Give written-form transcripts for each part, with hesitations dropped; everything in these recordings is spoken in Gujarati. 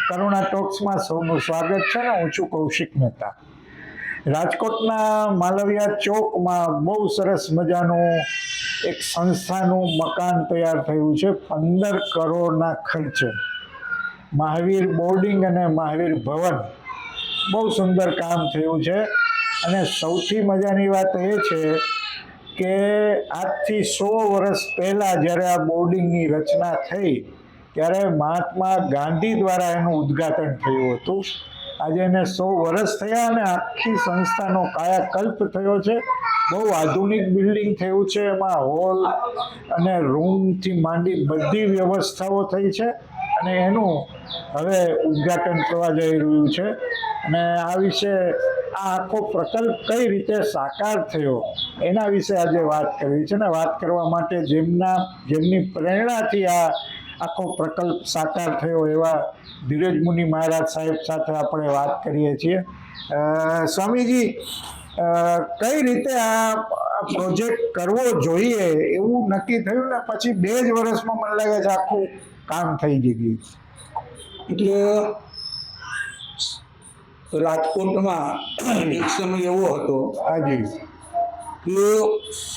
કરુણા ટોક્સમાં સૌનું સ્વાગત છે ને હું છું કૌશિક મહેતા. રાજકોટના માલવિયા ચોકમાં બહુ સરસ મજાનું એક સંસ્થાનું મકાન તૈયાર થયું છે 15 કરોડના ખર્ચે. મહાવીર બોર્ડિંગ અને મહાવીર ભવન, બહુ સુંદર કામ થયું છે. અને સૌથી મજાની વાત એ છે કે આજથી 100 વર્ષ પહેલાં જ્યારે આ બોર્ડિંગની રચના થઈ ત્યારે મહાત્મા ગાંધી દ્વારા એનું ઉદ્ઘાટન થયું હતું. આજે એને 100 વર્ષ થયા અને આખી સંસ્થાનો કાયાકલ્પ થયો છે. બહુ આધુનિક બિલ્ડિંગ થયું છે, એમાં હોલ અને રૂમથી માંડી બધી વ્યવસ્થાઓ થઈ છે અને એનું હવે ઉદ્ઘાટન થવા જઈ રહ્યું છે. અને આ વિશે આ આખો પ્રકલ્પ કઈ રીતે સાકાર થયો એના વિશે આજે વાત કરવી છે ને વાત કરવા માટે જેમની પ્રેરણાથી આ આખો પ્રકલ્પ સાકાર થયો એવા ધીરજ મુનિ મહારાજ સાહેબ સાથે આપણે વાત કરીએ છીએ. સ્વામીજી, કઈ રીતે આ પ્રોજેક્ટ કરવો જોઈએ એવું નક્કી થયું ને પછી 2 જ વર્ષમાં મને લાગે છે આખું કામ થઈ ગયું? એટલે રાજકોટમાં એક સમય એવો હતો હાજી કે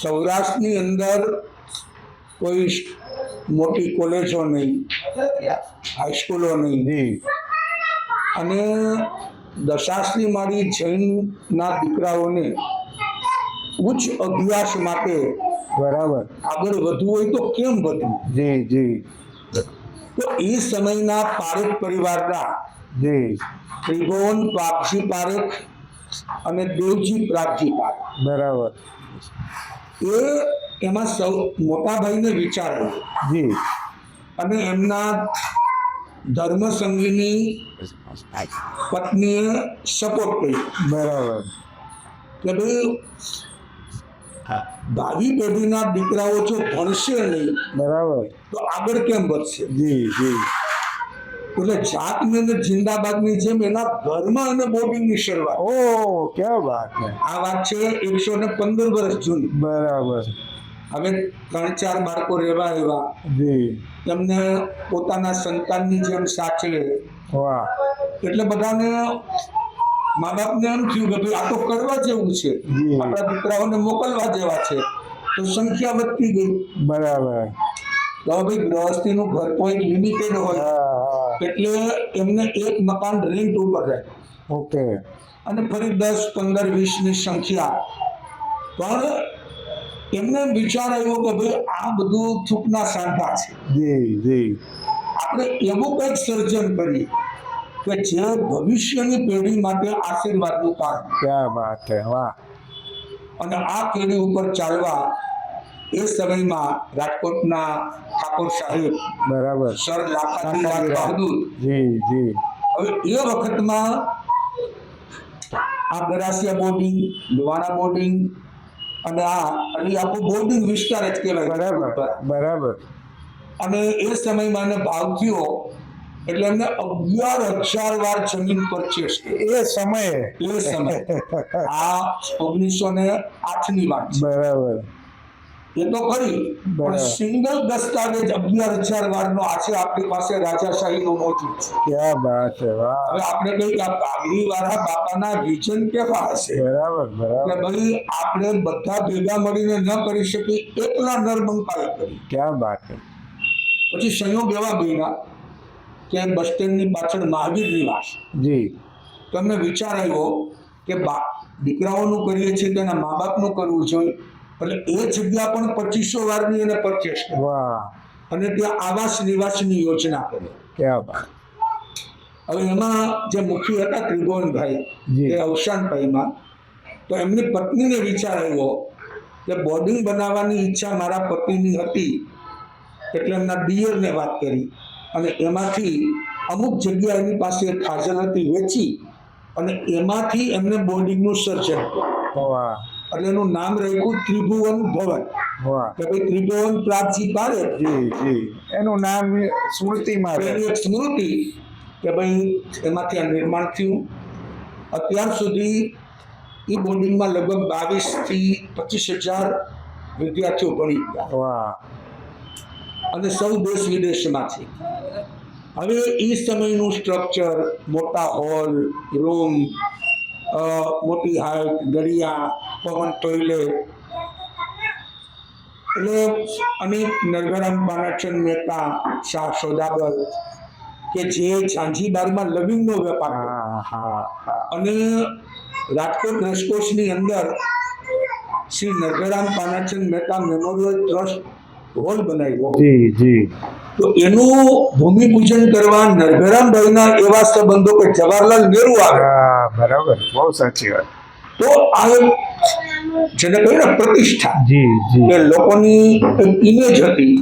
સૌરાષ્ટ્રની અંદર કોઈ મોટી કોલેજો નહીં, હાઈસ્કૂલો નહીં, જી, અને દશાસની માળી જૈનના દીકરાઓને ઉચ્ચ અભ્યાસ માટે બરાબર, આગળ વધવું હોય તો કેમ વધવું? જી જી તો એ સમયના પારેખ પરિવારના જી, ત્રિભુવન પ્રાગજી પારેખ અને દેવજી પ્રાગજી પારેખ, બરાબર, એમાં સૌ મોટા ભાઈને વિચાર આવ્યો જી, અને એમના ધર્મસંગીની પત્નીએ સપોર્ટ કર્યો બરાબર, કે ભાઈ ભાવિ પેઢીના દીકરાઓ જો ભણશે નહીં બરાબર, તો આગળ કેમ વધશે? જી જી, એટલે જાતની અને જિંદાબાદની જેમ એના ઘરમાં અને બોર્ડિંગની શરૂઆત. ઓ ક્યાં વાત છે! આ વાત છે 115 વર્ષ જૂની. બરાબર, હવે 3-4 બાળકો રહેવા આવ્યા, જી, એમને પોતાના સંતાનની જેમ સાચવે. વાહ, એટલે બધાને મા બાપને એમ થયું કે ભાઈ આ તો કરવા જેવું છે, જી. આપણા દીકરાઓને મોકલવા જેવા છે. તો સંખ્યા વધતી ગઈ. બરાબર, તો ભાઈ ગૃહસ્થીનું ઘર તો એક લિમિટેડ હોય, હા હા, એટલે એમને એક મકાન રેન્ટ ઉપર રહે ઓકે, અને ફરી 10, 15, 20 ની સંખ્યા. પણ એમને વિચાર આવ્યો કે ભાઈ આ બધું થૂકના સાંઠા છે, જી જી, આપણે એવું કંઈક સર્જન કરીએ કે જે ભવિષ્યની પેઢી માટે આશીર્વાદનું કારણ. ક્યાં વાત છે! વાહ, અને આ પેઢી ઉપર ચાલવા એ સમયમાં રાજકોટના ઠાકોર સાહેબ, બરાબર, સર લાખાજીલાલ બહાદુર, જી જી, હવે એ વખતમાં આ ગરાસિયા બોર્ડિંગ, લુવાણા બોર્ડિંગ અને આખો બોર્ડિંગ વિસ્તાર જ કહેવાય. બરાબર, બરાબર, અને એ સમયમાં એને ભાવ થયો એટલે એમને 11,000 વાર જમીન પરચેસ કરી. એ સમયે, એ સમય આ 1908 ની વાત છે. બરાબર, એ તો કરી, પણ બરાબર. સિંગલ દસ્તાવેજ 11,000 વારનો આજે આપણી પાસે રાજાશાહીનો મોજૂદ છે. ક્યાં વાત છે! વાહ, હવે આપણે કહીએ કે આ કાગડી વાળા બાપાના વિઝન કેવા હશે? બરાબર, એટલે બરાબર, ભાઈ આપણે બધા ભેગા મળીને ન કરી શકી, એકલા નરબંકાએ કરી. ક્યાં વાત છે! પછી સંયોગ એવા બન્યા કે બસ સ્ટેન્ડની પાછળ મહાવીર નિવાસ. જી, તમને વિચાર આવ્યો કે દીકરાઓનું કરીએ છીએ તેના મા બાપનું કરવું જોઈએ, એટલે એ જગ્યા પણ 2500 વારની એને પરચેસ કરી વાહ, અને ત્યાં આવાસ નિવાસની યોજના કરી. ક્યાં વાત! હવે એમાં જે મુખી હતા ત્રિભુવનભાઈ, જી. એ અવસાન પામ્યા, તો એમની પત્નીને વિચાર આવ્યો કે બોર્ડિંગ બનાવવાની ઈચ્છા મારા પતિની હતી, એટલે એમના દિયરને વાત કરી અને એમાંથી અમુક જગ્યા એની પાસે હાજર હતી વેચી અને એમાંથી એમને બોર્ડિંગનું સર્જન કર્યું. વાહ, એટલે એનું નામ રાખ્યું ત્રિભુવન ભવન. વાહ, કે ભાઈ ત્રિભુવન પ્રાગજી પારેખ, જી જી, એનું નામ સ્મૃતિમાં રહે. એની એક સ્મૃતિ કે ભાઈ એમાંથી આ નિર્માણ થયું. અત્યાર સુધી એ બોર્ડિંગમાં લગભગ 22,000 થી 25,000 વિદ્યાર્થીઓ ભણી ગયા વાહ, અને સૌ દેશ વિદેશમાંથી. હવે એ સમયનું સ્ટ્રક્ચર, મોટા હોલ, રૂમ, મોટી હાઈટ, ગળિયા, કોમન ટોયલેટ, એટલે અનેક નરગરામ પાનાચંદ મહેતા, શાહ સોદાગર કે જે ઝાંઝીબારમાં લવિંગનો વેપાર કરતા. હા. અને રાજકોટ રેસકોર્સની અંદર Shri Nargaram Panachand Mehta memorial trust hall બનાવ્યો. જી. તો એનું ભૂમિપૂજન કરવા નરગરામભાઈના એવા સંબંધો કે જવાહરલાલ નહેરુ આવે. હા, બરાબર, બહુ સાચી વાત. તો આ એક જેને કહ્યું ને પ્રતિષ્ઠા, જી. કે લોકોની એક ઇમેજ હતી.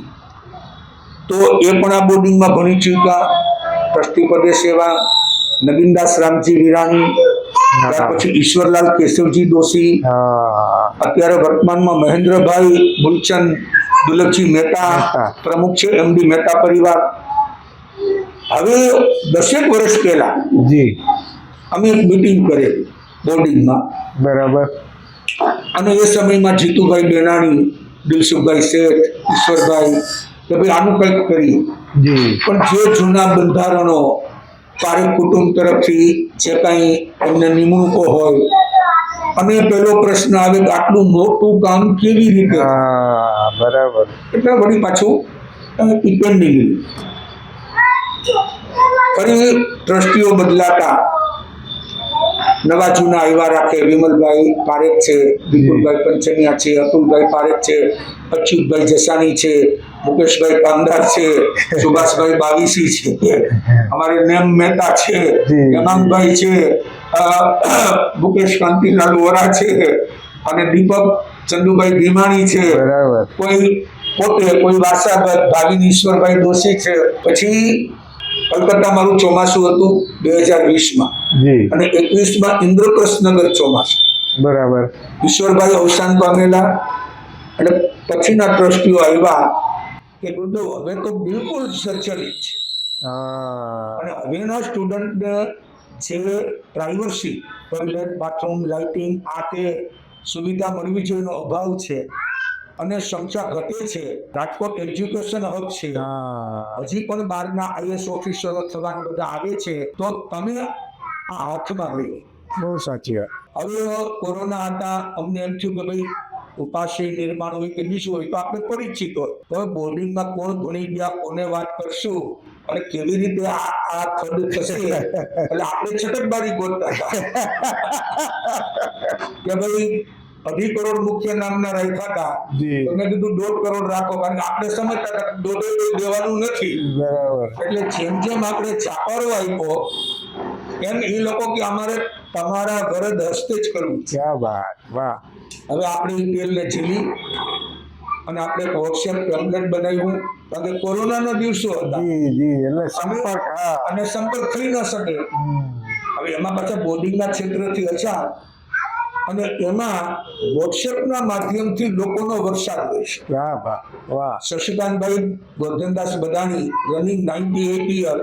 તો એ પણ આ બોર્ડિંગમાં ભણી ચૂક્યા. ટ્રસ્ટી પદે સેવા, નગીનદાસ રામજી વિરાણી, ત્યાર પછી ઈશ્વરલાલ કેશવજી દોશી, અત્યારે વર્તમાનમાં મહેન્દ્રભાઈ મૂલચંદ દુલભજી મહેતા પ્રમુખ છે એમડી મહેતા પરિવાર. હવે 10 વર્ષ પહેલા જી અમે એક મીટિંગ કરી બોર્ડિંગમાં. બરાબર. અને એ સમયમાં જીતુભાઈ બેનાણી, દિલસુખભાઈ શેઠ, ઈશ્વરભાઈ કે ભાઈ આનું કંઈક કરીએ. જી. પણ જે જૂના બંધારણો પારેખ કુટુંબ તરફથી જે કાંઈ એમને નિમણૂકો હોય, અને પેલો પ્રશ્ન આવે કે આટલું મોટું કામ કેવી રીતે, બરાબર. એટલે વળી પાછું પેન્ડિંગ. ફરી ટ્રસ્ટીઓ બદલાતા નવા જૂના આવ્યા રાખે. વિમલભાઈ પારેખ છે, વિપુલભાઈ પંચનિયા છે, અતુલભાઈ પારેખ છે, અચ્યુતભાઈ જસાણી છે, મુકેશભાઈ કામદાર છે, સુભાષભાઈ બાવીસી છે, અમારે નેમ મહેતા છે, હેમાંગભાઈ છે, મુકેશ કાંતિલાલ વોરા છે, અને દીપક ચંદુભાઈ ભીમાણી છે. કોઈ પોતે, કોઈ વારસાગત ભાવિન ઈશ્વરભાઈ દોશી છે. પછી કલકત્તા મારું ચોમાસું હતું 2020માં, અને 21માં ઇન્દ્રપ્રસ્થનગર ચોમાસું. બરાબર. ઈશ્વરભાઈ અવસાન પામેલા. એટલે પછીના ટ્રસ્ટીઓ આવ્યા કે બધું હવે તો બિલકુલ સચલિત છે. અને હવેના સ્ટુડન્ટને જે પ્રાઇવસી, ટોયલેટ, બાથરૂમ, લાઇટિંગ, આ તે સુવિધા મળવી જોઈએનો અભાવ છે, અને સંખ્યા ઘટે છે. રાજકોટ એજ્યુકેશન હબ છે, હજી પણ બહારના IAS ઓફિસરો થવાના બધા આવે છે. તો તમે આ હાથમાં લઈ. બહુ સાચી વાત. હવે કોરોના હતા, અમને એમ થયું કે ભાઈ ઉપાશ્રય નિર્માણ હોય કે બીજું હોય તો આપણે પરિચિત હોય. તો બોર્ડિંગમાં કોણ ભણી ગયા, કોને વાત કરશું, અને કેવી રીતે આ ખડ થશે, એટલે આપણે છટકબારી ગોતતા હતા કે ભાઈ 2.5 કરોડ મુખ્ય નામના રાખ્યા હતા. તો મેં કીધું 1.5 કરોડ રાખો, કારણ કે આપણે સમજતા હતા 1.5 દેવાનું નથી. એટલે જેમ આપણે ચાપારો આપ્યો એમ એ લોકો કે અમારે તમારા ઘરે હસ્તે જ કરવું. ક્યાં વાત, વાહ. હવે આપણે તેલને ઝીલી અને આપણે વોટ્સએપ ટેમ્પલેટ બનાવ્યું, કારણ કે કોરોનાના દિવસો હતા. અને સંપર્ક થઈ ન શકે. હવે એમાં પાછા બોર્ડિંગના ક્ષેત્રથી અછા, અને એમાં વોટ્સએપના માધ્યમથી લોકોનો વરસાદ હોય છે. શશિકાંતભાઈ ગોરધનદાસ બદાણી, રનિંગ 98 યર,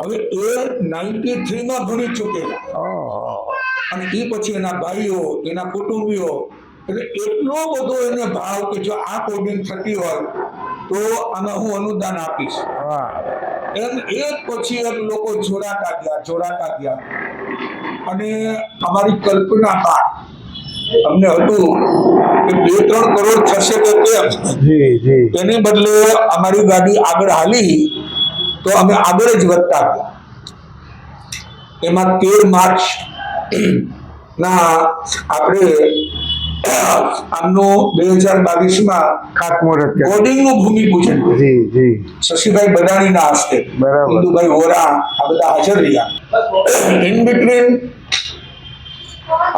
હવે એ 93માં ભણી ચૂકેલા. અને એ પછી એના ભાઈઓ, એના કુટુંબીઓ, એટલે એટલો બધો એને ભાવ કે જો આ કોડિંગ થતી હોય તો આમાં હું અનુદાન આપીશ. એમ એક પછી એક લોકો જોડાતા ગયા. અને અમારી કલ્પના અમને હતું કે 2-3 કરોડ થશે કે કેમ. એને બદલે અમારી ગાડી આગળ હાલી તો અમે આગળ જ વધતા ગયા. એમાં 13 માર્ચ ના આપણે આમનો 2022માં ખાતમુહૂર્ત કોડિંગનું ભૂમિપૂજન શશીભાઈ બદાણીના હસ્તે, ઇન્દુભાઈ વોરા આ બધા હાજર રહ્યા. ઇન બિટવીન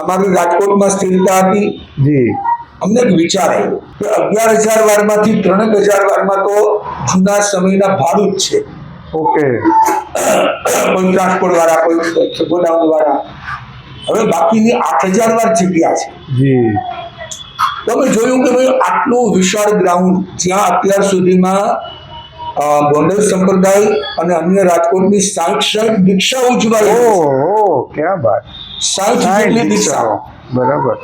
અમારી રાજકોટમાં સ્થિરતા હતી. અમને એક વિચાર આવ્યો કે 11,000 વારમાંથી 3,000 વારમાં તો જૂના સમયના ભાડું જ છે. ઓકે. કોઈ ટ્રાન્સપોર્ટ વાળા, કોઈ ગોડાઉન વાળા. હવે બાકીની 8,000 વાર જગ્યા છે. તો અમે જોયું કે ભાઈ આટલું વિશાળ ગ્રાઉન્ડ, જ્યાં અત્યાર સુધીમાં ગોંડલ સંપ્રદાય અને અન્ય રાજકોટની 60 દીક્ષા ઉજવાઈ. 60 જેટલી દીક્ષાઓ. બરાબર.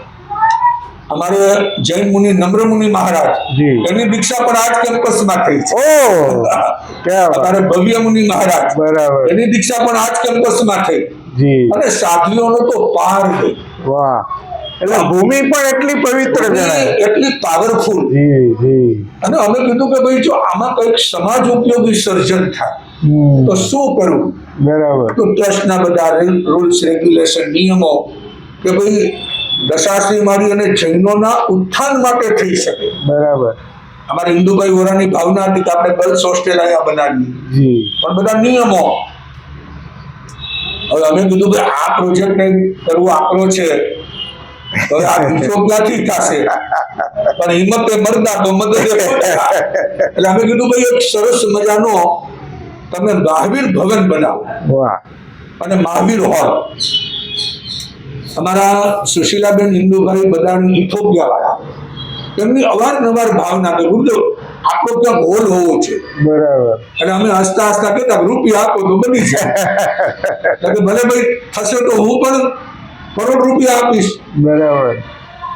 અમારે જૈન મુનિ નમ્ર મુનિ મહારાજ જી. એની દીક્ષા પણ આ જ કેમ્પસમાં થઈ છે. ઓ ક્યાં વાત. અમારે ભવ્ય મુનિ મહારાજ બરાબર. એની દીક્ષા પણ આ જ કેમ્પસમાં થઈ. જી. અને સાધ્વીઓનો તો પાર નહીં. વાહ. એટલે ભૂમિ પણ એટલી પવિત્ર જણાય. એટલી પાવરફુલ. જી જી. અને અમે કીધું કે ભાઈ જો આમાં કંઈક સમાજ ઉપયોગી સર્જન થાય હમ. તો શું કરવું? બરાબર. તો ટ્રસ્ટના બધા રૂલ્સ રેગ્યુલેશન નિયમો કે ભાઈ દશાશ્રી માળી અને જૈનોના ઉત્થાન માટે થઈ શકે. બરાબર. અમારે હિન્દુભાઈ વોરાની ભાવના હતી કે આપણે ગર્લ્સ હોસ્ટેલ અહીંયા બનાવીએ, જી. પણ બધા નિયમો. હવે અમે કીધું કે આ પ્રોજેક્ટ કરવો આકરો છે, હવે આ બીજો ક્યાંથી થશે? પણ હિંમતે મરદા તો મદદે ખોટા. એટલે અમે કીધું ભાઈ એક સરસ મજાનો તમે મહાવીર ભવન બનાવો વાહ. અને મહાવીર હોલ. અમારા સુશીલાબેન હિન્દુભાઈ બધાની ઇથોપિયા વાળા એમની અવારનવાર ભાવના કે ગુરુદેવ આપણો ક્યાંક હોલ હોવો છે. બરાબર. એટલે અમે હસતા હસતા કહેતા રૂપિયા આપો તો બની જાય. એટલે કે ભલે ભાઈ થશે તો હું પણ કરોડ રૂપિયા આપીશ. બરાબર.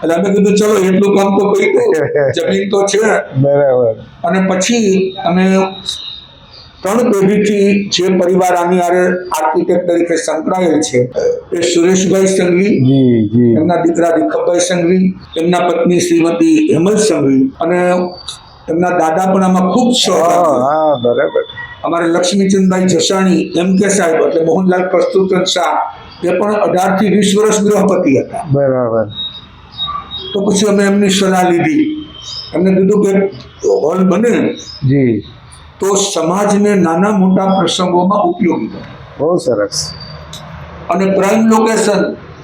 એટલે અમે કીધું ચલો એટલું કામ તો કર્યું, જમીન તો છે. બરાબર. અને પછી અમે 3 પેઢીથી જે પરિવાર આની હારે આર્કિટેક્ટ તરીકે સંકળાયેલ છે એ સુરેશભાઈ સંઘવી, જી જી. એમના દીકરા દીપકભાઈ સંઘવી, એમના પત્ની શ્રીમતી હેમલ સંઘવી, અને એમના દાદા પણ આમાં ખૂબ સહભાગી. હા બરાબર. અમારે લક્ષ્મીચંદભાઈ જસાણી MK સાહેબ એટલે મોહનલાલ કસ્તુરચંદ શાહ એ પણ 18 થી 20 વર્ષ ગૃહપતિ હતા. બરાબર. તો પછી અમે એમની સલાહ લીધી. એમને કીધું કે હોલ બને જી. તો સમાજને નાના મોટા પ્રસંગોમાં ઉપયોગી બને. બહુ સરસ. અને પ્રાઇમ લોકેશન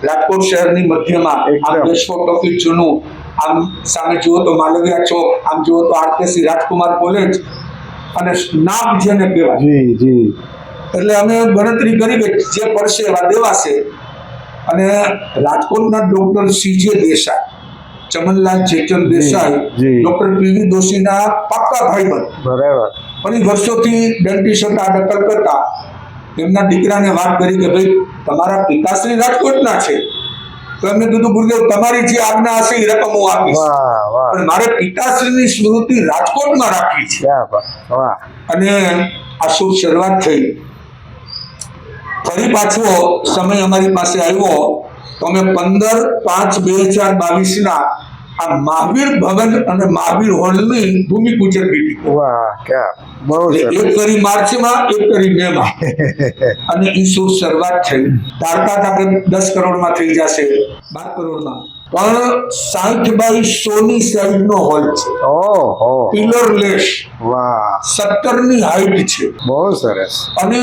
રાજકોટ શહેરની મધ્યમાં. એકદમ. આમ બેસફોર્ટ ઓફિસ જૂનું, આમ સામે જુઓ તો માલવિયા ચોક, આમ જુઓ તો RKC રાજકુમાર કોલેજ અને નાક જેને કહેવાય. જી જી. એટલે અમે ગણતરી કરી કે જે પડશે એવા દેવાશે. અને રાજકોટના ડોક્ટર CJ દેસાઈ, ચમનલાલ ચેતન દેસાઈ, જી. ડોક્ટર PV દોશીના પાક્કા ભાઈબંધ, બરાબર. પણ વર્ષોથી ડેન્ટિસ્ટ હતા ડૉક્ટર કરતા. એમના દીકરાને વાત કરી કે ભાઈ તમારા પિતાશ્રી રાજકોટના છે, તો એમને કીધું ગુરુદેવ તમારી જે આજ્ઞા હશે એ રકમ હું આપીશ, વાહ વાહ. પણ મારે પિતાશ્રીની સ્મૃતિ રાજકોટમાં રાખવી છે. ક્યાં વાત. વાહ. અને આ શુભ શરૂઆત થઈ. ફરી પાછો સમય અમારી પાસે આવ્યો તો અમે 15/5/2022 આ મહાવીર ભવન અને મહાવીર હોલની ભૂમિપૂજન વિધિ. વાહ ક્યાં. બહુ સરસ. એક કરી માર્ચમાં, એક કરી મેમાં, અને એ શુભ શરૂઆત થઈ. ધારતા હતા કે 10 કરોડમાં થઈ જશે, 12 કરોડમાં, પણ 60/100 સાઈઝનો હોલ છે. ઓહો. પિલરલેસ, વાહ. 17ની હાઈટ છે, બહુ સરસ. અને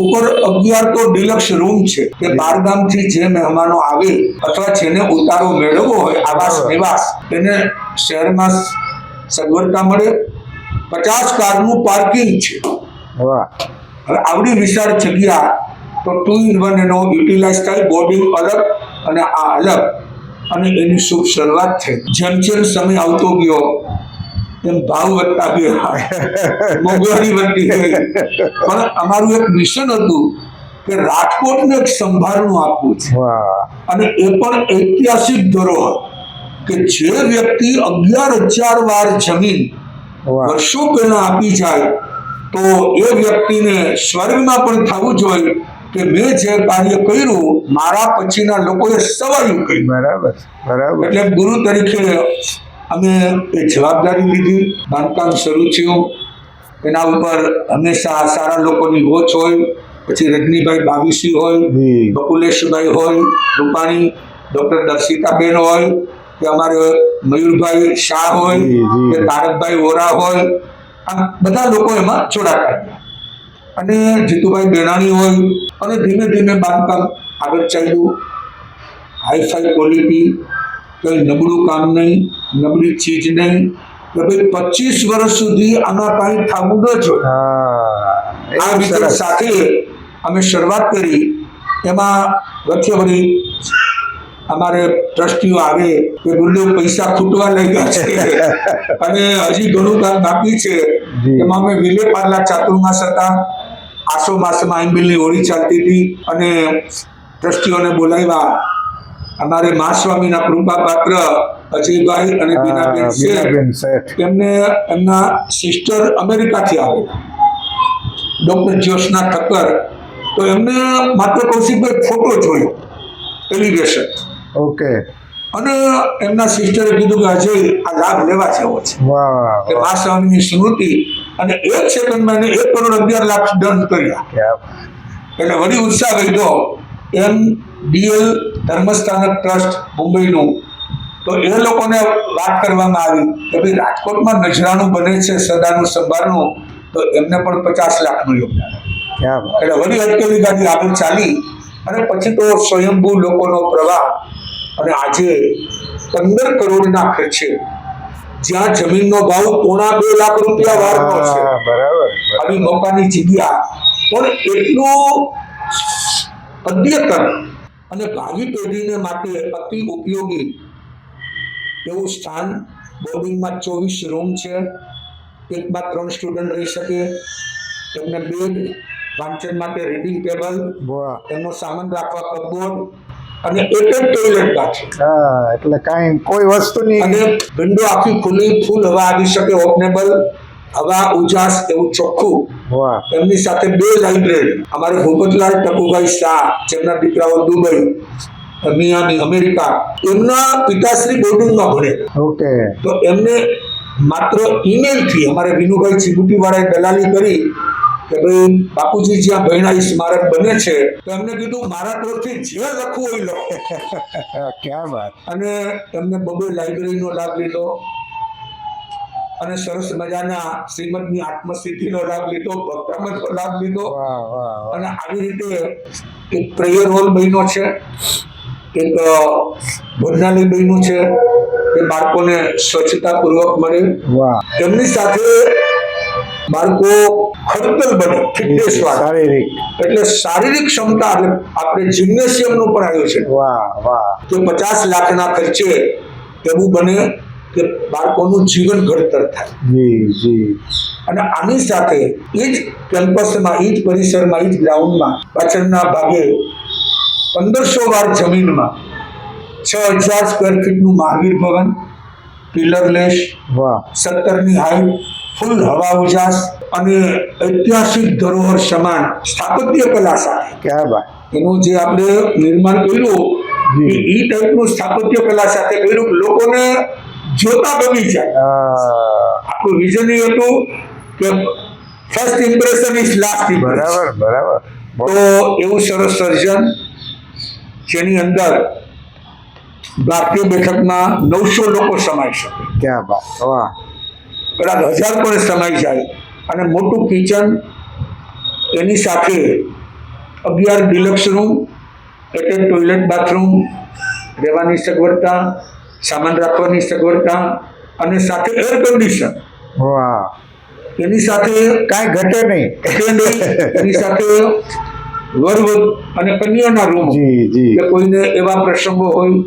ઉપર 11 તો ડિલક્સ રૂમ છે કે બારગામથી જે મહેમાનો આવે અથવા જેને ઉતારો મેળવવો હોય આવાસ નિવાસ, એને શહેરમાં સગવડતા મળે. 50 કારનું પાર્કિંગ છે. વાહ. હવે આવડી વિશાળ જગ્યા તો 2-in-1 એનો યુટિલાઇઝ થાય. બોર્ડિંગ અલગ અને આ અલગ. અને એની શુભ શરૂઆત થઈ. જેમ જેમ સમય આવતો ગયો એમ ભાવ વધતા ગયા, મોંઘવારી વધતી ગઈ, પણ અમારું એક મિશન હતું કે રાજકોટને એક સંભાળનું આપવું છે. વાહ. અને એ પણ ઐતિહાસિક ધરોહર કે જે વ્યક્તિ 11,000 વાર જમીન વાહ. વર્ષો પહેલા આપી જાય તો એ વ્યક્તિને સ્વર્ગમાં પણ થવું જોઈએ કે મેં જે કાર્ય કર્યું મારા પછીના લોકોએ સવાયું કર્યું. બરાબર બરાબર. એટલે ગુરુ તરીકે અમે એ જવાબદારી લીધી. બાંધકામ શરૂ થયું. એના ઉપર હંમેશા સારા લોકોની વોચ હોય. પછી રજનીભાઈ બાવીસી હોય, જી. બકુલેશભાઈ હોય રૂપાણી, ડૉક્ટર દર્શિતાબેન હોય, કે અમારે મયુરભાઈ શાહ હોય, જી, જી. કે તારકભાઈ વોરા હોય. આ બધા લોકો એમાં જોડાતા ગયા. અને જીતુભાઈ બેનાણી હોય. અને ધીમે ધીમે બાંધકામ આગળ ચાલ્યું. હાઈફાઈ ક્વોલિટી, કંઈ નબળું કામ નહીં, નબળી ચીજ નહીં, કે ભાઈ 25 વર્ષ સુધી આમાં કાંઈ થવું ન જોઈએ. હા. આ એવું વિચાર સરસ. સાથે અમે શરૂઆત કરી. એમાં વચ્ચે અમારે ટ્રસ્ટીઓ આવે કે ગુરુદેવ પૈસા ખૂટવા લાગ્યા છે અને હજી ઘણું કામ બાકી છે. જી. એમાં અમે વિલે પાર્લા ચાતુર્માસ હતા. આસો માસમાં આંબીલની હોળી ચાલતી હતી અને ટ્રસ્ટીઓને બોલાવ્યા અમારે મહાસ્વામીના કૃપા પાત્ર અજયભાઈ અને બીનાબેન શેઠ, બીનાબેન શેઠ. તેમને એમના સિસ્ટર અમેરિકાથી આવેલા ડોક્ટર જ્યોત્સના ઠક્કર, તો એમને માત્ર કૌશિકભાઈ ફોટો જોયો એલિવેશન, ઓકે. અને એમના સિસ્ટરે કીધું કે અજય આ લાભ લેવા જેવો છે વાહ કે વાહ. મહાસ્વામીની સ્મૃતિ, અને 1 સેકન્ડમાં એને 1,11,00,000 દંડ કર્યા. ક્યાં? એટલે વળી ઉત્સાહ વધ્યો. MDL ધર્મસ્થાનક ટ્રસ્ટ મુંબઈનું, તો એ લોકોને વાત કરવામાં આવી કે ભાઈ રાજકોટમાં નજરાણું બને છે સદાનું સંભાળનું, તો એમને પણ 50 લાખનું યોગદાન. ક્યાં? એટલે વળી અટકેલી ગાડી આગળ ચાલી, અને પછી તો સ્વયંભૂ લોકોનો પ્રવાહ, અને આજે 15 કરોડના ખર્ચે જ્યાં જમીનનો ભાવ 1.25 લાખ રૂપિયા વારનો છે, હા, બરાબર. આવી મોકાની જગ્યા પણ એટલું અદ્યતન અને ભાવિ પેઢીને માટે અતિ ઉપયોગી એવું સ્થાન. બોર્ડિંગમાં 24 રૂમ છે, એકમાં 3 સ્ટુડન્ટ રહી શકે, એમને બેડ, વાંચન માટે રીડિંગ ટેબલ, વાહ. એમનો સામાન રાખવા કપબોર્ડ, અને એક જ ટોયલેટ બાથરૂમ, હા, એટલે કાંઈ કોઈ વસ્તુની. અને વિન્ડો આખી ખુલ્લી, ફૂલ હવા આવી શકે, ઓપનેબલ હવા, ઉજાસ એવું ચોખ્ખું. વાહ. એમની સાથે 2 લાઇબ્રેરી. અમારે ભૂપતલાલ ટકુભાઈ શાહ, જેમના દીકરાઓ દુબઈ, મિયામી, અમેરિકા, એમના પિતાશ્રી બોર્ડિંગમાં ભણે, ઓકે. તો એમને માત્ર ઈમેલથી અમારે વિનુભાઈ ચીબુટીવાળાએ દલાલી કરી કે ભાઈ બાપુજી જ્યાં ભણ્યા એ સ્મારક બને છે, તો એમને કીધું મારા તરફથી જે લખવું હોય લખો. ક્યાં વાત. અને એમને 2 લાઇબ્રેરીનો લાભ લીધો, અને સરસ મજાના શ્રીમદની આત્મસિદ્ધિનો લાભ લીધો, ભક્તામતનો લાભ લીધો, વાહ વાહ વાહ. અને આવી રીતે એક પ્રેયર હોલ બન્યો છે, એક ભોજનાલય બન્યું છે, કે બાળકોને સ્વચ્છતા પૂર્વક મળે. વાહ. એમની સાથે બાળકો ખડતલ બને, ફિટનેસ વાળા, શારીરિક. એટલે શારીરિક ક્ષમતા, એટલે આપણે જિમ્નેશિયમનું પણ આયોજન વાહ વાહ. કે 50 લાખના ખર્ચે એવું બને કે બાળકોનું જીવન ઘડતર થાય. જી જી. અને આની સાથે એ જ કેમ્પસમાં, એ જ પરિસરમાં, એ જ ગ્રાઉન્ડમાં પાછળના ભાગે 1500 વાર જમીનમાં 6000 સ્ક્વેર ફીટનું મહાવીર ભવન, પિલરલેસ, વાહ. 17ની હાઈટ, ફૂલ હવા ઉજાસ, અને ઐતિહાસિક ધરોહર સમાન સ્થાપત્ય કલા સાથે ક્યાં વાત. એનું જે આપણે નિર્માણ કર્યું, જી. એ ટાઈપનું સ્થાપત્ય કલા સાથે કર્યું કે લોકોને જોતા ગમી જાય. આપણું વિઝન એ હતું કે first impression is last impression. બરાબર બરાબર. તો એવું સરસ સર્જન, જેની અંદર ભારતીય બેઠકમાં 900 લોકો સમાઈ શકે, ક્યાં વાત. વાહ. કદાચ 1000 પણ સમાઈ જાય, અને મોટું કિચન, એની સાથે 11 deluxe room, attach toilet bathroom, રહેવાની સગવડતા, સામાન રાખવાની સગવડતા, અને સાથે એર કન્ડિશન. વાહ. એની સાથે કાંઈ ઘટે નહીં. એની સાથે વર અને કન્યાના રૂમ, જી જી. કે કોઈને એવા પ્રસંગો હોય,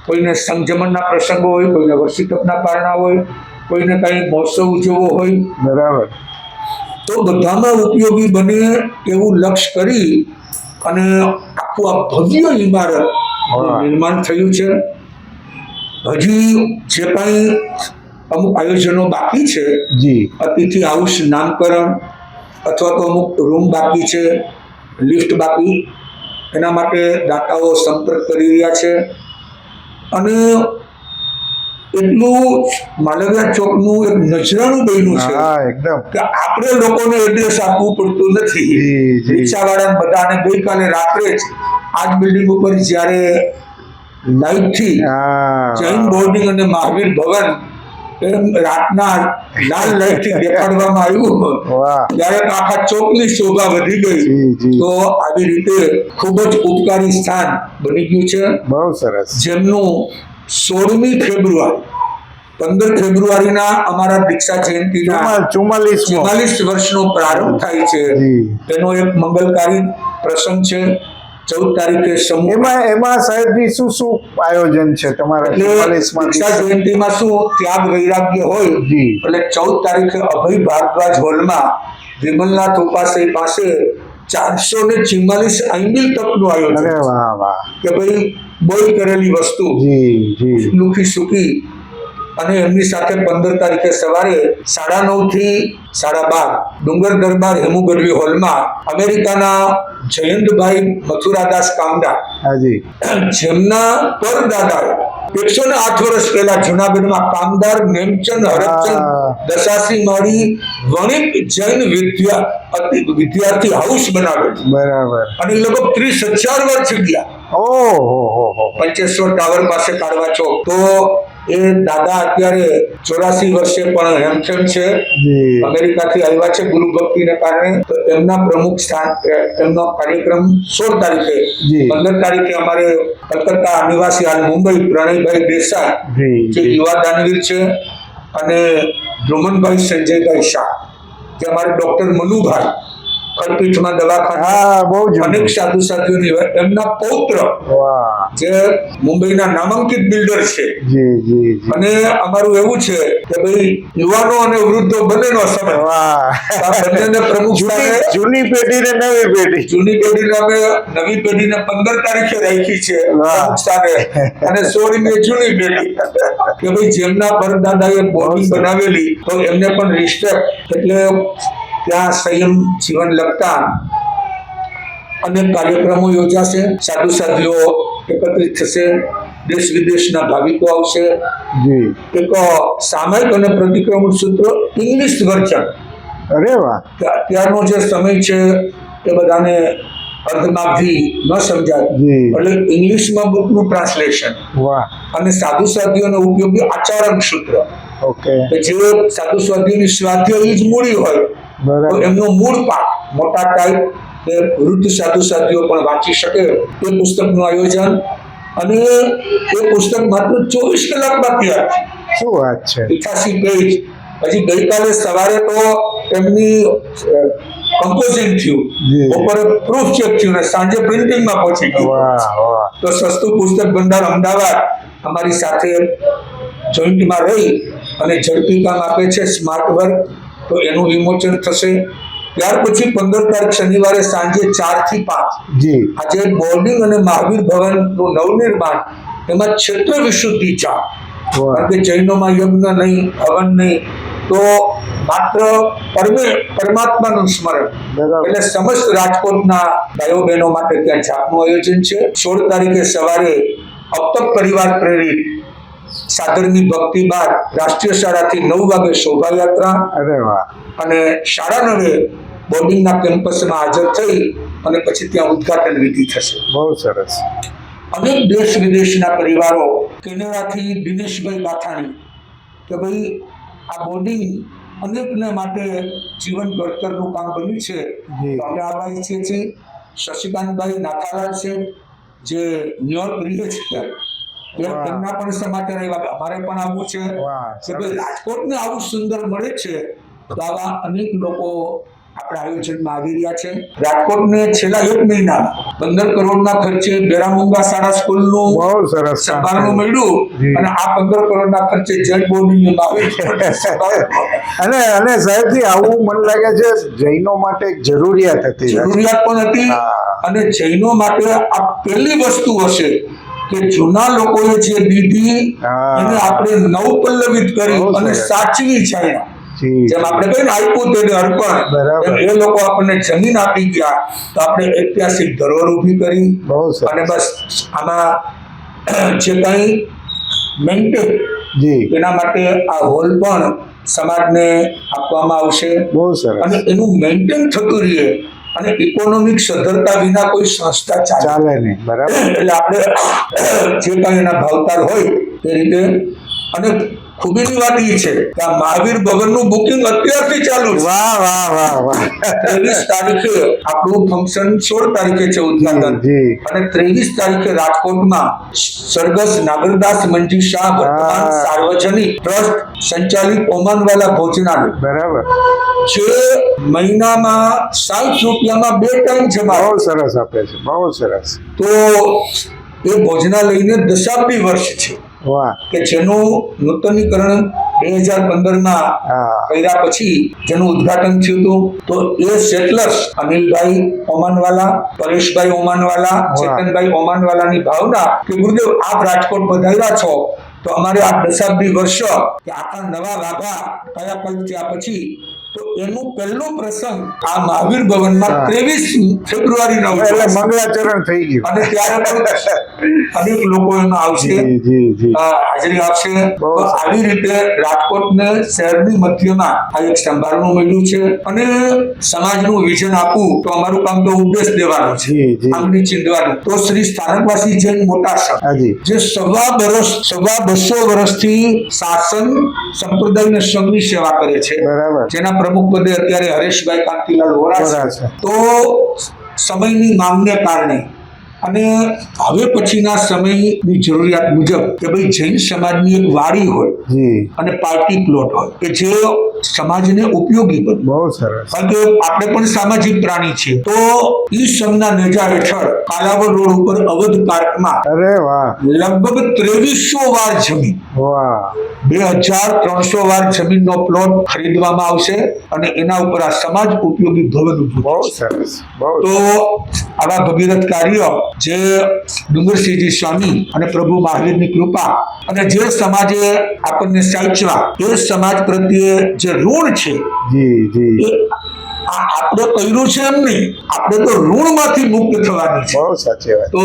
કોઈને સંજમનના પ્રસંગો હોય, કોઈને વર્ષિતપના પારણા હોય, કોઈને કઈ મહોત્સવ ઉજવવો હોય, બરાબર. તો બધામાં ઉપયોગી બને એવું લક્ષ્ય કરી અને આખું આ ભવ્ય ઇમારત નિર્માણ થયું છે. હજી જે કાંઈ અમુક આયોજનો બાકી છે, જી. અતિથિ હાઉસ નામકરણ, અથવા તો અમુક રૂમ બાકી છે, લિફ્ટ બાકી, એના માટે દાતાઓ સંપર્ક કરી રહ્યા છે. અને એટલું માલવિયા ચોકનું એક નજરાણું બન્યું છે, હા એકદમ. કે આપણે લોકોને એડ્રેસ આપવું પડતું નથી. જી, જી. રિક્ષાવાળાને બધાને ગઈકાલે રાત્રે જ આ જ બિલ્ડિંગ ઉપર જ્યારે લાઇટથી હા. જૈન બોર્ડિંગ અને મહાવીર ભવન એમ રાતના લાલ લાઇટથી દેખાડવામાં આવ્યું, વાહ. ત્યારે તો આખા ચોકની શોભા વધી ગઈ. જી, જી. તો આવી રીતે ખૂબ જ ઉપકારી સ્થાન બની ગયું છે, બહુ સરસ. જેમનું 16મી ફેબ્રુઆરી, 15 ફેબ્રુઆરીના અમારા દીક્ષા જયંતિના 44મો. 44 વર્ષનો પ્રારંભ થાય છે. જી. તેનો એક મંગલકારી પ્રસંગ છે. 14 તારીખે સમૂહ, એમાં સાહેબજી શું શું આયોજન છે તમારા એટલે 44માં દીક્ષા જયંતિમાં શું ત્યાગ વૈરાગ્ય હોય, જી. એટલે 14 તારીખે અભય ભારદ્વાજ હોલમાં વિમલનાથ ઉપાસય પાસે 444 આંબિલ તપનું આયોજન અરે વાહ વાહ. કે ભાઈ બોઇલ કરેલી વસ્તુ જી જી. લુખી સૂકી, અને એમની સાથે 15 તારીખે સવારે 9:30 થી 12:30 ડુંગર દરબાર હેમુ ગઢવી હોલમાં અમેરિકાના જયંતભાઈ મથુરાદાસ કામડા, હાજી. જેમના પરદાદાએ 108 વર્ષ પહેલા જુનાગઢમાં કામદાર નેમચંદ હરચંદ દશાસી માળી વણિક જૈન વિદ્યાર્થી હાઉસ બનાવેલ, બરાબર. અને એ લગભગ 30,000 વર્ષ ગયા ઓહો. પંચેશ્વર ટાવર પાસે કાઢવા ચોક. તો એ દાદા અત્યારે 84 વર્ષે પણ હેમખેમ છે, જી. અમેરિકાથી આવ્યા છે ગુરુ ભક્તિને કારણે. તો એમના પ્રમુખ સ્થાન એમનો કાર્યક્રમ 16 તારીખે, જી. 15 તારીખે અમારે કલકત્તા નિવાસી હાલ મુંબઈ પ્રણયભાઈ દેસાઈ, જી જે જી. યુવા દાનવીર છે, અને ધ્રુમનભાઈ સંજયભાઈ શાહ, જે અમારે ડોક્ટર મનુભાઈ ખડપીઠમાં દવાખાના હા, બહુ જ. અનેક સાધુ સાધુઓની એમના પૌત્ર, વાહ. જે મુંબઈના નામાંકિત બિલ્ડર છે. જી જી જી. અને અમારું એવું છે કે ભાઈ યુવાનો અને વૃદ્ધો બંનેનો સમય, વાહ. આ બંનેને પ્રમુખ સ્થાને, જૂની પેઢી ને નવી પેઢી. જૂની પેઢીને અમે નવી પેઢીને 15 તારીખે રાખી છે વાહ. પ્રમુખ સ્થાને, અને 16મી જૂની પેઢી, કે ભાઈ જેમના પરદાદાએ બોડી બનાવેલી, તો એમને પણ રિસ્પેક્ટ. એટલે ત્યાં સંયમ જીવન લગતા અનેક કાર્યક્રમો યોજાશે, સાધુ સાધુઓ એકત્રિત થશે, દેશ વિદેશના ભાવિકો આવશે. જી. એક સામાયિક અને પ્રતિક્રમણ સૂત્ર ઇંગ્લિશ વર્ઝન, અરે વાહ. અત્યારનો જે સમય છે એ બધાને અર્ધમાગધી ન સમજાય, જી. એટલે ઇંગ્લિશમાં બુકનું ટ્રાન્સલેશન, વાહ. અને સાધુ સાધ્યોને ઉપયોગી આચરણ સૂત્ર, ઓકે. કે જે સાધુ સાધ્યોની સ્વાધ્યાય જ મૂડી હોય, તો બરાબર. એમનો મૂળ પાઠ મોટા ટાઈપ કે વૃદ્ધ સાધુ સાધ્યો પણ વાંચી શકે તે પુસ્તકનું આયોજન. અને એ પુસ્તક માત્ર 24 કલાકમાં તૈયાર છે, શું વાત છે. 88 પેજ. હજી ગઈકાલે સવારે તો એમની કમ્પોઝિંગ થયું, જી. બપોરે પ્રૂફ ચેક થયું, ને સાંજે પ્રિન્ટિંગમાં પહોંચી ગયું. વાહ વાહ. તો સસ્તું પુસ્તક ભંડાર અમદાવાદ અમારી સાથે જોઈન્ટમાં રહી અને ઝડપી કામ આપે છે, સ્માર્ટ વર્ક. તો એનું વિમોચન થશે. ત્યાર પછી 15 તારીખ શનિવારે સાંજે 4 થી 5 જી. આજે બોર્ડિંગ અને મહાવીર ભવનનું નવનિર્માણ, એમાં ક્ષેત્ર વિશુદ્ધિ ચા. વાહ. કારણ કે જૈનોમાં યજ્ઞ નહીં, હવન નહીં, તો માત્ર પરમાત્માનું સ્મરણ. બરાબર. એટલે સમસ્ત રાજકોટના ભાઈઓ બહેનો માટે ત્યાં જાપનું આયોજન છે. 16 તારીખે સવારે અબતક પરિવાર પ્રેરિત સાધરની ભક્તિ બાદ રાષ્ટ્રીય શાળાથી 9 વાગે શોભાયાત્રા, અરે વાહ. અને 9:30 બોર્ડિંગના કેમ્પસમાં હાજર થઈ અને પછી ત્યાં ઉદ્ઘાટન વિધિ થશે. બહુ સરસ. અનેક દેશ વિદેશના પરિવારો, કેનેડાથી દિનેશભાઈ ગાથાણી, કે ભાઈ આ બોર્ડિંગ અનેકને માટે જીવન ઘડતરનું કામ બન્યું છે, જી. તો અમે આવા ઈચ્છીએ છીએ. શશિકાંતભાઈ નાથાલાલ છે, જે ન્યુયોર્ક રહે છે, વાહ. એમના પણ સમાચાર આવ્યા કે અમારે પણ આવવું છે, વાહ, કે ભાઈ રાજકોટને આવું સુંદર મળે છે. તો આવા અનેક લોકો આપણા આયોજનમાં આવી રહ્યા છે. રાજકોટને છેલ્લા 1 મહિના 15 કરોડના ખર્ચે બેરામુંગા શાળા સ્કૂલનું બહુ સરસ. સંભાળનું મળ્યું, જી. અને આ 15 કરોડના ખર્ચે જૈન બોર્ડિંગનું અને સાહેબજી આવું મને લાગે છે જૈનો માટે એક જરૂરિયાત હતી. જરૂરિયાત પણ હતી. હા. અને જૈનો માટે આ પહેલી વસ્તુ હશે કે જૂના લોકોએ જે દીધી હા. એને આપણે નવપલ્લવિત કરી બહુ અને સરસ. સાચવી છે. જી. જેમ આપણે કહીએ ને આપ્યું તેને અર્પણ, બરાબર. એમ એ લોકો આપણને જમીન આપી ગયા, તો આપણે ઐતિહાસિક ધરોહર ઊભી કરી. બહુ સરસ. અને બસ આમાં જે કંઈ મેન્ટેન, જી. એના માટે આ હોલ પણ સમાજને આપવામાં આવશે. બહુ સરસ. અને એનું મેન્ટેન થતું રહે, અને ઇકોનોમિક સદ્ધરતા વિના કોઈ સંસ્થા ચાલે. ચાલે નહીં. બરાબર. એટલે આપણે જે કાંઈ એના ભાવતાલ હોય તે રીતે. અને ખૂબીની વાત એ છે કે આ મહાવીર ભવનનું બુકિંગ અત્યારથી ચાલુ છે. વાહ વાહ વાહ વાહ. 23 તારીખે આપણું ફંક્શન 16 તારીખે છે ઉદ્ઘાટન, જી. અને 23 તારીખે રાજકોટમાં સરગસ નાગરદાસ મંજી શાહ વર્તમાન હા. સાર્વજનિક ટ્રસ્ટ સંચાલિત ઓમાનવાલા ભોજનાલય, બરાબર. જે મહિનામાં 60 રૂપિયામાં 2 ટાઈમ જમાડે. બહુ સરસ આપે છે. બહુ સરસ. તો એ ભોજનાલયને દશાબ્દી વર્ષ છે, વાહ. કે જેનું નૂતનીકરણ 2015 હા કર્યા પછી જેનું ઉદ્ઘાટન થયું હતું, તો એ સેટલર્સ અનિલભાઈ ઓમાનવાલા, પરેશભાઈ ઓમાનવાલા, ચેતનભાઈ ઓમાનવાલાની ભાવના કે ગુરુદેવ આપ રાજકોટ પધાર્યા છો તો અમારે આ દશાબ્દી વર્ષ કે આખા નવા વાઘા કાયાકલ્પ થયા પછી તો એનું પહેલું પ્રસંગ આ મહાવીર ભવનમાં 23 ફેબ્રુઆરીના એટલે ઉજવાશે. મંગળાચરણ થઈ ગયું. અને ત્યારે પણ અનેક લોકો એમાં આવશે, જી હાજરી આપશે. બહુ તો આવી રીતે રાજકોટને શહેરની મધ્યમાં આ એક સંભાળનું મળ્યું છે. અને સમાજનું વિઝન આપવું તો અમારું કામ તો ઉપદેશ દેવાનું છે, જી. આંગળી ચીંધવાનું. તો શ્રી સ્થાનકવાસી જૈન મોટા સંઘ હાજી જે 250 વર્ષથી શાસન સંપ્રદાયના સંઘની સેવા કરે છે, બરાબર જેના પ્રમુખ પદે અત્યારે હરેશભાઈ કાંતિલાલ વોરા વોરા છે. છે. તો સમયની માંગને કારણે અને હવે પછીના સમયની જરૂરિયાત મુજબ કે ભાઈ જૈન સમાજની એક વાડી હોય જી અને પાર્ટી પ્લોટ હોય કે જે સમાજને ઉપયોગી બને. બહુ સરસ. કારણ કે આપણે પણ સામાજિક પ્રાણી છીએ. તો ઈ સંઘના નેજા હેઠળ કાલાવડ રોડ ઉપર અવધ પાર્કમાં અરે વાહ લગભગ 2300 વાર જમીન, વાહ 2300 વાર જમીનનો પ્લોટ ખરીદવામાં આવશે અને એના ઉપર આ સમાજ ઉપયોગી ભવન ઊભું બહુ થશે. સરસ બહુ તો આવા ભગીરથ કાર્ય જે ડુંગરસિંહજી સ્વામી અને પ્રભુ મહાવીરની કૃપા અને જે સમાજે આપણને સાચવા એ સમાજ પ્રત્યે જે ઋણ છે જી એ આપણે કર્યું છે એમ નહીં, આપણે તો ઋણમાંથી મુક્ત થવાની છે. બહુ સાચી વાત. તો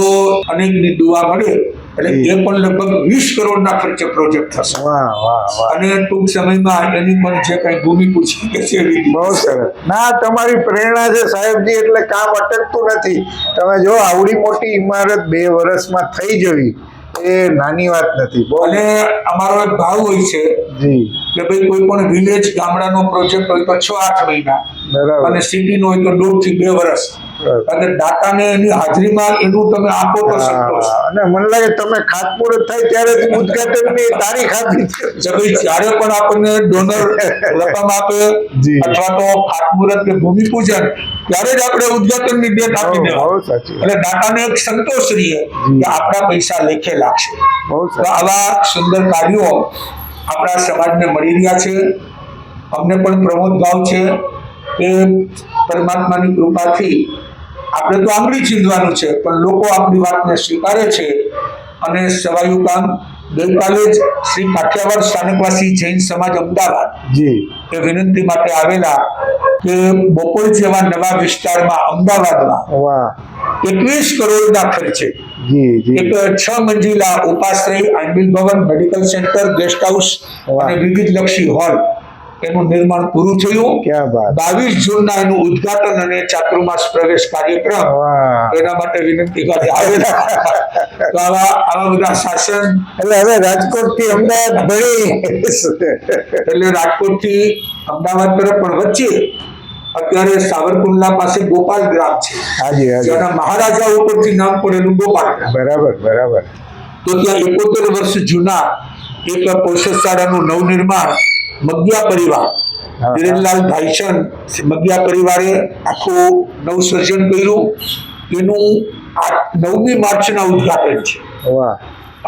અનેકની દુઆ મળે એટલે એ પણ લગભગ 20 કરોડના ખર્ચે પ્રોજેક્ટ થશે. વાહ વાહ વાહ અને ટૂંક સમયમાં એની પણ જે કઈ ભૂમિ પૂછી કે છે બહુ સરસ. ના તમારી પ્રેરણા છે સાહેબજી, એટલે કામ અટકતું નથી. તમે જો આવડી મોટી ઇમારત 2 વર્ષમાં થઈ જવી એ નાની વાત નથી. બહુ અને અમારો એક ભાવ હોય છે જી કે ભાઈ કોઈ પણ વિલેજ ગામડાનો પ્રોજેક્ટ હોય તો 6-8 મહિના બરાબર અને સિટીનો હોય તો 1.5 થી 2 વર્ષ. અને દાતાને એની હાજરીમાં એનું તમે આપો તો સંતોષ. હા, અને મને લાગે તમે ખાતમુહૂર્ત થાય ત્યારે જ ઉદ્ઘાટનની તારીખ આપી છે. કે ભાઈ જ્યારે પણ આપણને ડોનર રકમ આપે જી. અથવા તો ખાતમુહૂર્ત કે ભૂમિપૂજન ત્યારે જ આપણે ઉદ્ઘાટનની ડેટ આપી બહુ દેવા. સાચી વાત. એટલે દાતાને એક સંતોષ રહીએ કે આપણા પૈસા લેખે લાગશે. બહુ તો સરસ. આવા સુંદર કાર્યો આપણા સમાજને મળી રહ્યા છે. અમને પણ પ્રમોદ ભાવ છે કે પરમાત્માની કૃપાથી આપણે તો આંગળી ચીંધવાનું છે પણ લોકો આપણી વાતને સ્વીકારે છે. અને સવાયું કામ ગઈકાલે જ શ્રી કાઠિયાવાડ સ્થાનકવાસી જૈન સમાજ અમદાવાદ જી એ વિનંતી માટે આવેલા કે બપોર જેવા નવા વિસ્તારમાં અમદાવાદમાં વાહ 21 કરોડના ખર્ચે જી જી એક 6 મંજિલા ઉપાશ્રય, આંબિલ ભવન, મેડિકલ સેન્ટર, ગેસ્ટ હાઉસ વાહ. અને વિવિધ લક્ષી હોલ એનું નિર્માણ પૂરું થયું. ક્યાં બાત. 22 જૂનના એનું ઉદ્ઘાટન અને ચાતુર્માસ પ્રવેશ કાર્યક્રમ વાહ એના માટે વિનંતી માટે આવેલા. તો આવા બધા શાસન એટલે હવે રાજકોટ થી અમદાવાદ ભળી એટલે રાજકોટથી અમદાવાદ તરફ પણ વચ્ચે અત્યારે સાવરકુંડલા પાસે ગોપાલ ગ્રામ છે, હાજી હાજી જેના મહારાજા ઉપરથી નામ પડેલું ગોપાલ ગ્રામ. બરાબર બરાબર. તો ત્યાં 71 વર્ષ જૂના એક પોષશાળાનું નવનિર્માણ મગિયા પરિવાર હા. ધીરેનલાલ ભાઈચંદ મગિયા પરિવારે આખું નવસર્જન કર્યું. એનું આ 9મી માર્ચના ઉદ્ઘાટન છે વાહ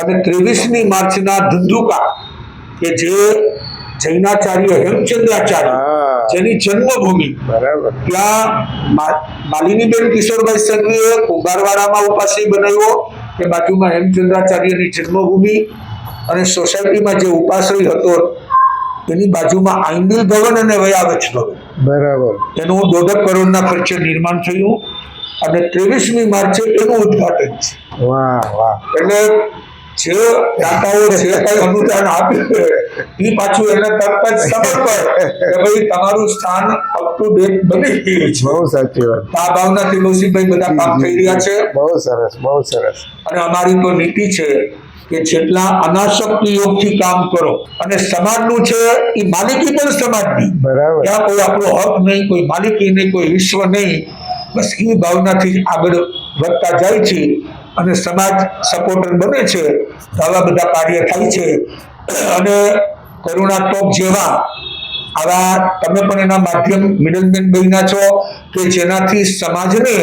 અને 23મી માર્ચના ધંધુકા કે જે જૈનાચાર્ય હેમચંદ્રાચાર્ય હા જેની જન્મભૂમિ બરાબર. ત્યાં માલિનીબેન કિશોરભાઈ સંઘવીએ કુંભારવાડામાં ઉપાશ્રય બનાવ્યો કે બાજુમાં હેમચંદ્રાચાર્યની જન્મભૂમિ અને સોસાયટીમાં જે ઉપાશ્રય હતો એની બાજુમાં આંબિલ ભવન અને વયાવચ ભવન બરાબર. એનું 1.5 કરોડના ખર્ચે નિર્માણ થયું અને 23મી માર્ચે એનું ઉદ્ઘાટન છે. વાહ વાહ. એટલે જે દાતાઓ જે કઈ અનુદાન આપ્યું એ પાછું એને તરત જ સમર્પણ કે ભાઈ તમારું સ્થાન અપ ટુ ડેટ બની ગયું છે. બહુ સાચી વાત. આ ભાવનાથી કૌશિકભાઈ બધા કામ થઈ રહ્યા છે. બહુ સરસ બહુ સરસ. અને અમારી તો નીતિ છે કે જેટલા અનાસક્તિ યોગથી કામ કરો અને સમાજનું છે એ માલિકી પણ સમાજની, બરાબર ત્યાં કોઈ આપણો હક નહીં, કોઈ માલિકી નહીં, કોઈ વિશ્વ નહીં, બસ એ ભાવનાથી જ આગળ વધતા જાય છે અને સમાજ સપોર્ટર બને છે. તો આવા બધા કાર્ય થાય છે. અને કરુણા ટોપ જેવા આવા તમે પણ એના માધ્યમ મિડલમેન બન્યા છો કે જેનાથી સમાજને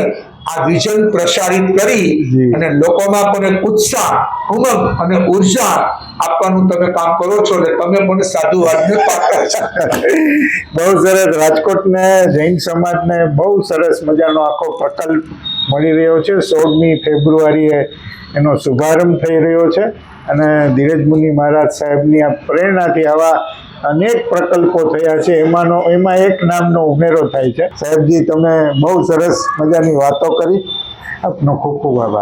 આ વિઝન પ્રસારિત કરી જી. અને લોકોમાં પણ એક ઉત્સાહ, ઉમંગ અને ઉર્જા આપવાનું તમે કામ કરો છો એટલે તમે પણ સાધુવાદને પાત્ર છો. બહુ સરસ. રાજકોટને જૈન સમાજને બહુ સરસ મજાનો આખો પ્રકલ્પ મળી રહ્યો છે. 16મી ફેબ્રુઆરીએ એનો શુભારંભ થઈ રહ્યો છે અને ધીરજ મુનિ મહારાજ સાહેબની આ પ્રેરણાથી આવા અનેક પ્રકલ્પો થયા છે. એમાં એક નામનો ઉમેરો થાય છે. સાહેબજી, તમે બહુ સરસ મજાની વાતો કરી. આપનો ખૂબ ખૂબ આભાર.